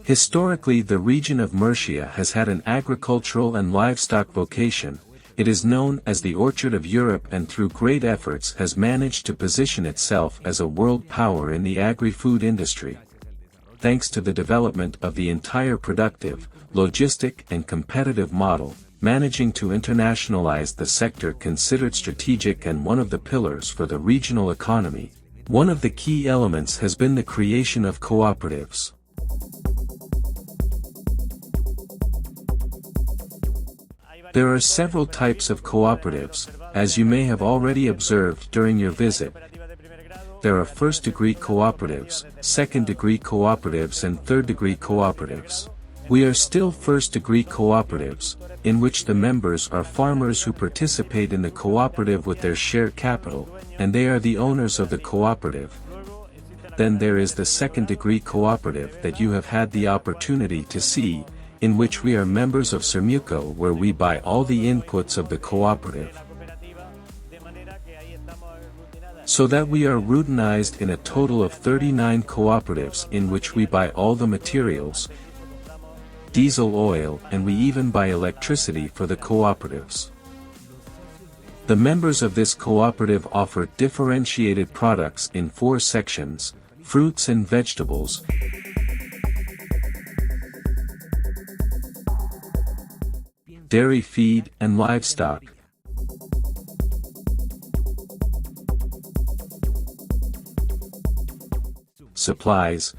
Historically, the region of Murcia has had an agricultural and livestock vocation. It is known as the Orchard of Europe and through great efforts has managed to position itself as a world power in the agri-food industry. Thanks to the development of the entire productive, logistic and competitive model, managing to internationalize the sector considered strategic and one of the pillars for the regional economy. One of the key elements has been the creation of cooperatives. There are several types of cooperatives, as you may have already observed during your visit. There are first-degree cooperatives, second-degree cooperatives and third-degree cooperatives. We are still first-degree cooperatives, in which the members are farmers who participate in the cooperative with their share capital, and they are the owners of the cooperative. Then there is the second-degree cooperative that you have had the opportunity to see, in which we are members of Sermuco, where we buy all the inputs of the cooperative. So that we are routinized in a total of 39 cooperatives in which we buy all the materials, diesel oil, and we even buy electricity for the cooperatives. The members of this cooperative offer differentiated products in 4 sections: fruits and vegetables, dairy feed and livestock, supplies,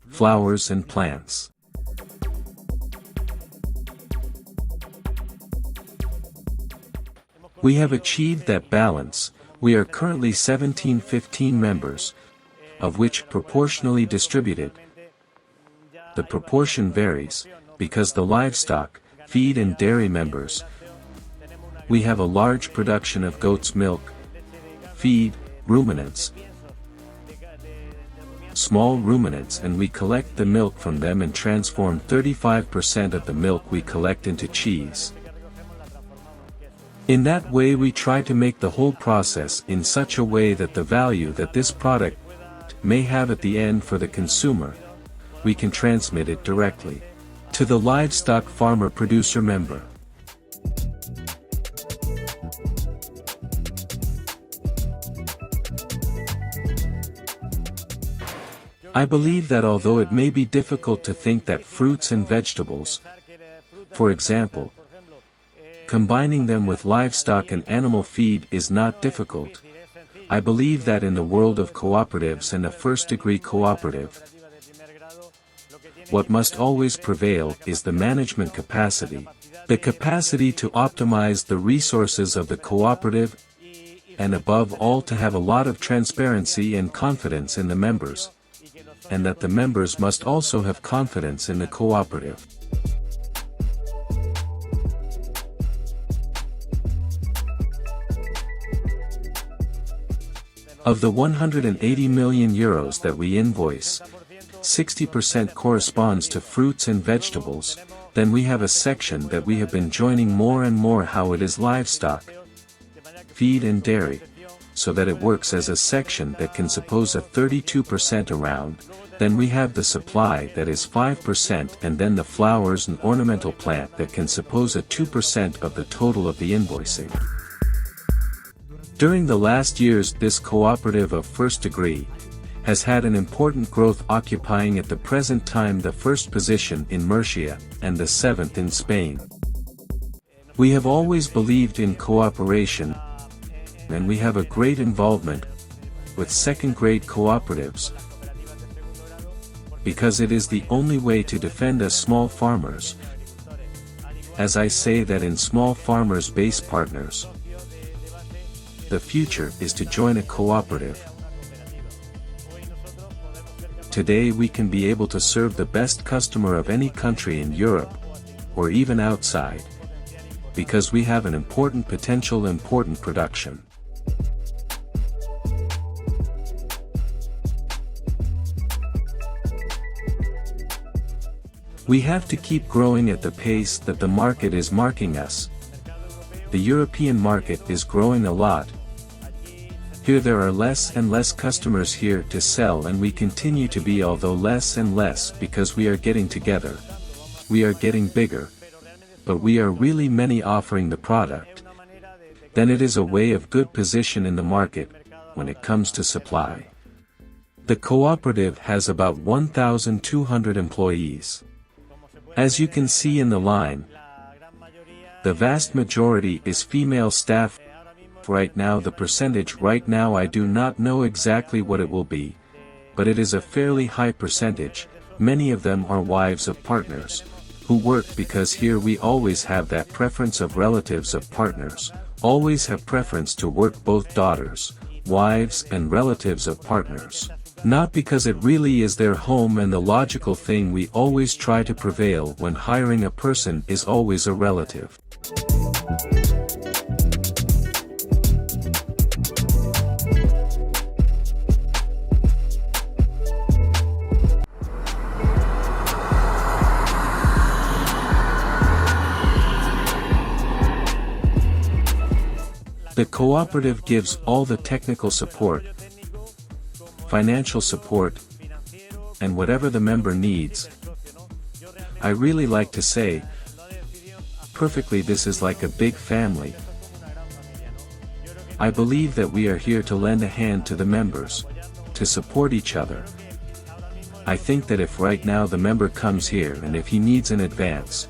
flowers and plants. We have achieved that balance. We are currently 17-15 members, of which proportionally distributed. The proportion varies, because the livestock, feed and dairy members. We have a large production of goat's milk, feed, ruminants, small ruminants, and we collect the milk from them and transform 35% of the milk we collect into cheese. In that way we try to make the whole process in such a way that the value that this product may have at the end for the consumer, we can transmit it directly to the livestock farmer producer member. I believe that although it may be difficult to think that fruits and vegetables, for example, combining them with livestock and animal feed is not difficult, I believe that in the world of cooperatives and a first-degree cooperative, what must always prevail is the management capacity, the capacity to optimize the resources of the cooperative, and above all to have a lot of transparency and confidence in the members, and that the members must also have confidence in the cooperative. Of the 180 million euros that we invoice, 60% corresponds to fruits and vegetables. Then we have a section that we have been joining more and more how it is livestock, feed and dairy, so that it works as a section that can suppose a 32% around. Then we have the supply that is 5%, and then the flowers and ornamental plant that can suppose a 2% of the total of the invoicing. During the last years this cooperative of first degree has had an important growth, occupying at the present time the first position in Murcia, and the 7th in Spain. We have always believed in cooperation, and we have a great involvement with second-grade cooperatives, because it is the only way to defend us small farmers. As I say that in small farmers base partners, the future is to join a cooperative. Today we can be able to serve the best customer of any country in Europe, or even outside, because we have an important important production. We have to keep growing at the pace that the market is marking us. The European market is growing a lot. Here there are less and less customers here to sell, and we continue to be, although less and less, because we are getting together. We are getting bigger. But we are really many offering the product. Then it is a way of good position in the market, when it comes to supply. The cooperative has about 1,200 employees. As you can see in the line, the vast majority is female staff. Right now the percentage right now I do not know exactly what it will be, but it is a fairly high percentage. Many of them are wives of partners, who work, because here we always have that preference of relatives of partners, always have preference to work both daughters, wives and relatives of partners. Not because it really is their home, and the logical thing we always try to prevail when hiring a person is always a relative. The cooperative gives all the technical support, financial support, and whatever the member needs. I really like to say, perfectly, this is like a big family. I believe that we are here to lend a hand to the members, to support each other. I think that if right now the member comes here and if he needs an advance,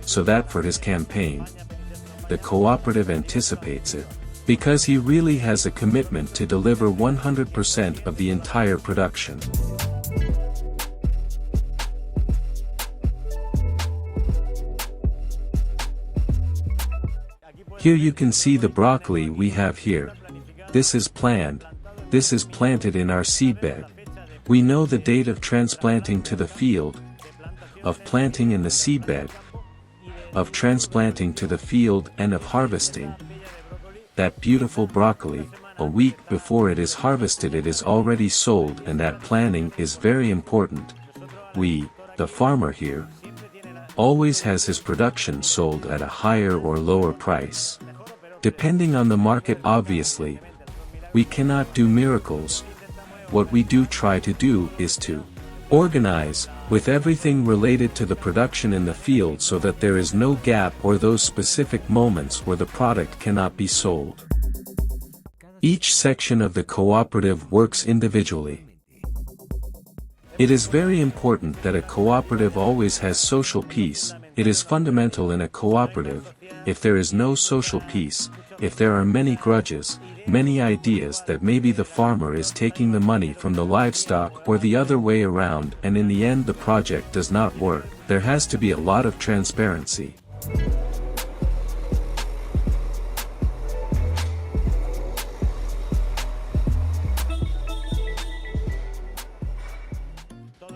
so that for his campaign, the cooperative anticipates it, because he really has a commitment to deliver 100% of the entire production. Here you can see the broccoli we have here. This is planned. This is planted in our seedbed. We know the date of transplanting to the field, of planting in the seedbed, of transplanting to the field, and of harvesting. That beautiful broccoli, a week before it is harvested it is already sold, and that planning is very important. We, the farmer here, always has his production sold at a higher or lower price. Depending on the market, obviously. We cannot do miracles. What we do try to do is to organize, with everything related to the production in the field, so that there is no gap or those specific moments where the product cannot be sold. Each section of the cooperative works individually. It is very important that a cooperative always has social peace. It is fundamental in a cooperative. If there is no social peace, if there are many grudges, many ideas that maybe the farmer is taking the money from the livestock or the other way around, and in the end the project does not work, there has to be a lot of transparency.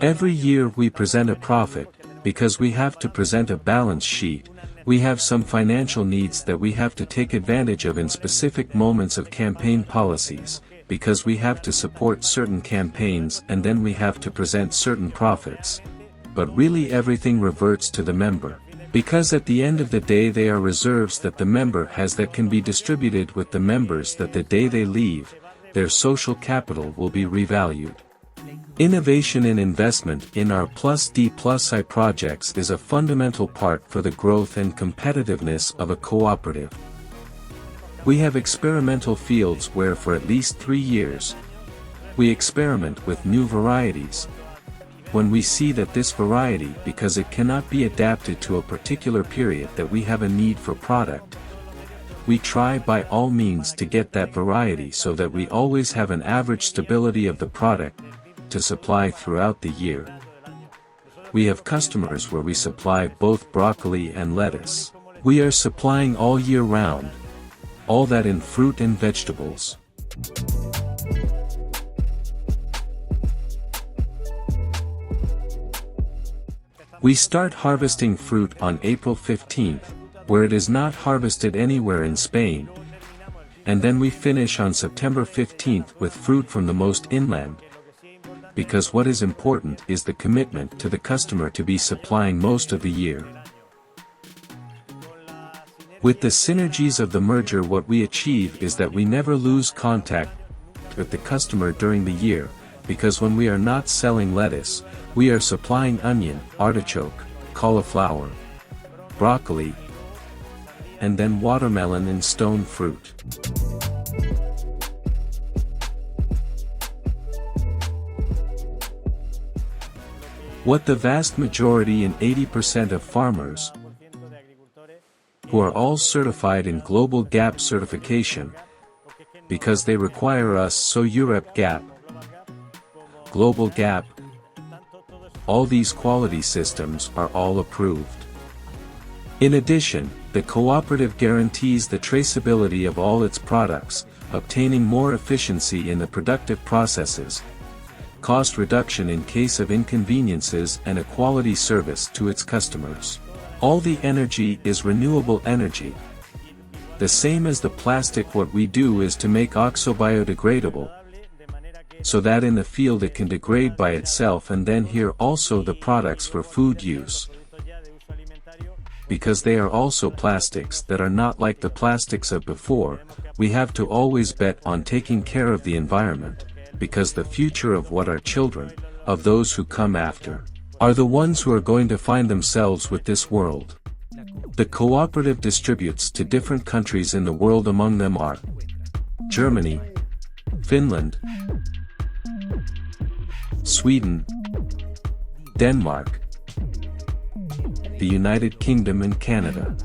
Every year we present a profit, because we have to present a balance sheet. We have some financial needs that we have to take advantage of in specific moments of campaign policies, because we have to support certain campaigns, and then we have to present certain profits. But really everything reverts to the member, because at the end of the day they are reserves that the member has that can be distributed with the members, that the day they leave, their social capital will be revalued. Innovation and investment in our +D+I projects is a fundamental part for the growth and competitiveness of a cooperative. We have experimental fields where for at least 3 years, we experiment with new varieties. When we see that this variety, because it cannot be adapted to a particular period, that we have a need for product, we try by all means to get that variety so that we always have an average stability of the product to supply throughout the year. We have customers where we supply both broccoli and lettuce. We are supplying all year round. All that in fruit and vegetables. We start harvesting fruit on April 15th, where it is not harvested anywhere in Spain. And then we finish on September 15th with fruit from the most inland. Because what is important is the commitment to the customer to be supplying most of the year. With the synergies of the merger, what we achieve is that we never lose contact interact with the customer during the year, because when we are not selling lettuce, we are supplying onion, artichoke, cauliflower, broccoli, and then watermelon and stone fruit. What the vast majority and 80% of farmers, who are all certified in Global GAP certification, because they require us, so Europe GAP, Global GAP, all these quality systems are all approved. In addition, the cooperative guarantees the traceability of all its products, obtaining more efficiency in the productive processes, cost reduction in case of inconveniences, and a quality service to its customers. All the energy is renewable energy. The same as the plastic, what we do is to make OXO biodegradable, so that in the field it can degrade by itself, and then here also the products for food use, because they are also plastics that are not like the plastics of before. We have to always bet on taking care of the environment, because the future of what our children, of those who come after, are the ones who are going to find themselves with this world. The cooperative distributes to different countries in the world. Among them are Germany, Finland, Sweden, Denmark, the United Kingdom and Canada.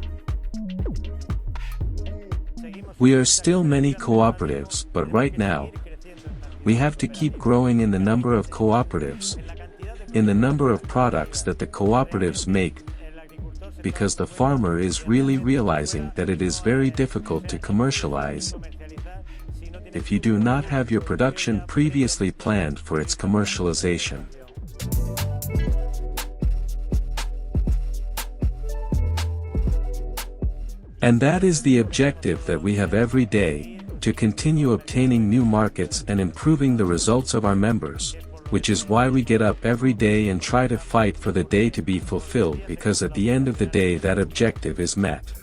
We are still many cooperatives, but right now, we have to keep growing in the number of cooperatives, in the number of products that the cooperatives make, because the farmer is really realizing that it is very difficult to commercialize if you do not have your production previously planned for its commercialization. And that is the objective that we have every day, to continue obtaining new markets and improving the results of our members, which is why we get up every day and try to fight for the day to be fulfilled, because at the end of the day that objective is met.